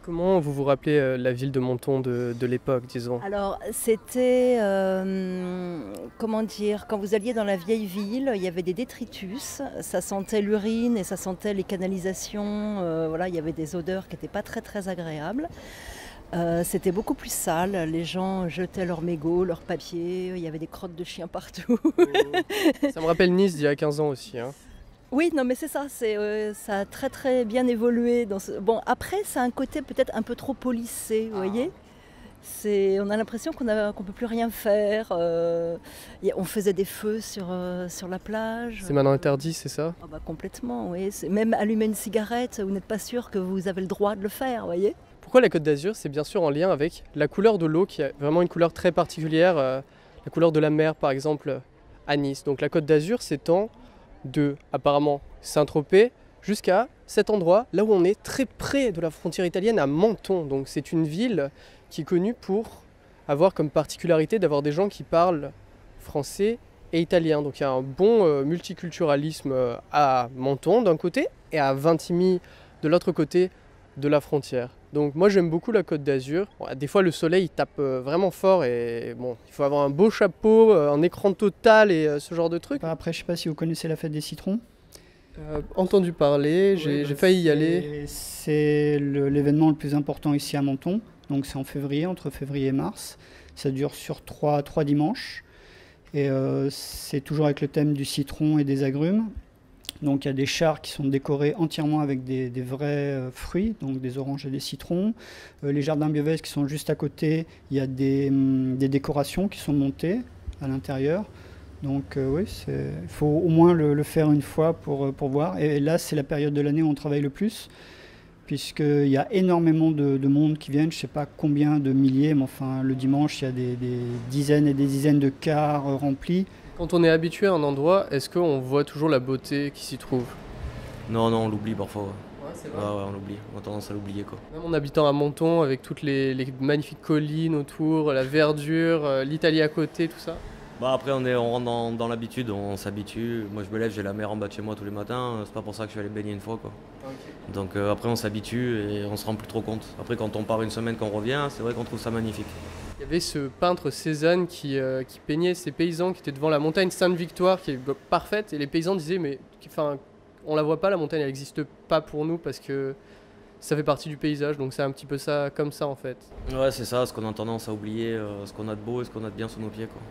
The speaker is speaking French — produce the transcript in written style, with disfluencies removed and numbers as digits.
Comment vous vous rappelez la ville de Menton de l'époque, disons? Alors, c'était, comment dire? Quand vous alliez dans la vieille ville, il y avait des détritus, ça sentait l'urine et ça sentait les canalisations, voilà, il y avait des odeurs qui étaient pas très, très agréables. C'était beaucoup plus sale, les gens jetaient leurs mégots, leurs papiers, il y avait des crottes de chiens partout. Ça me rappelle Nice d'il y a 15 ans aussi, hein. Oui, non, mais c'est ça, ça a très, très bien évolué dans ce bon, après, ça a un côté peut-être un peu trop policé, vous voyez? On a l'impression qu'on peut plus rien faire, on faisait des feux sur la plage. C'est maintenant interdit, c'est ça? Ah bah complètement, oui. Même allumer une cigarette, vous n'êtes pas sûr que vous avez le droit de le faire, vous voyez? Pourquoi la Côte d'Azur? C'est bien sûr en lien avec la couleur de l'eau, qui a vraiment une couleur très particulière, la couleur de la mer par exemple à Nice. Donc la Côte d'Azur s'étend de, apparemment, Saint-Tropez jusqu'à cet endroit, là où on est très près de la frontière italienne, à Menton. Donc c'est une ville qui est connue pour avoir comme particularité d'avoir des gens qui parlent français et italien. Donc il y a un bon multiculturalisme à Menton d'un côté et à Vintimille de l'autre côté de la frontière. Donc moi j'aime beaucoup la Côte d'Azur. Bon, des fois le soleil il tape vraiment fort et bon, il faut avoir un beau chapeau, un écran total et ce genre de trucs. Après, je sais pas si vous connaissez la fête des citrons. Entendu parler, j'ai failli y aller. C'est l'événement le plus important ici à Menton. Donc c'est en février, entre février et mars. Ça dure sur trois dimanches. Et c'est toujours avec le thème du citron et des agrumes. Donc il y a des chars qui sont décorés entièrement avec des vrais fruits, donc des oranges et des citrons. Les jardins Biovès qui sont juste à côté, il y a des décorations qui sont montées à l'intérieur. Donc oui, il faut au moins le faire une fois pour voir. Et là, c'est la période de l'année où on travaille le plus, puisqu'il y a énormément de monde qui viennent, je ne sais pas combien de milliers, mais enfin le dimanche, il y a des dizaines et des dizaines de cars remplis. Quand on est habitué à un endroit, est-ce qu'on voit toujours la beauté qui s'y trouve? Non, on l'oublie parfois. Ouais. Ouais, c'est vrai. Ouais, on l'oublie. On a tendance à l'oublier, quoi. Même en habitant à Menton, avec toutes les magnifiques collines autour, la verdure, l'Italie à côté, tout ça. Bah après, on rentre dans l'habitude, on s'habitue. Moi, je me lève, j'ai la mer en bas de chez moi tous les matins. C'est pas pour ça que je vais aller baigner une fois, quoi. Ok. Donc après, on s'habitue et on se rend plus trop compte. Après, quand on part une semaine, qu'on revient, c'est vrai qu'on trouve ça magnifique. Il y avait ce peintre Cézanne qui peignait ces paysans qui étaient devant la montagne Sainte-Victoire, qui est parfaite, et les paysans disaient mais enfin, on la voit pas la montagne, elle n'existe pas pour nous parce que ça fait partie du paysage, donc c'est un petit peu ça comme ça en fait. Ouais, c'est ça, ce qu'on a tendance à oublier, ce qu'on a de beau et ce qu'on a de bien sous nos pieds, quoi.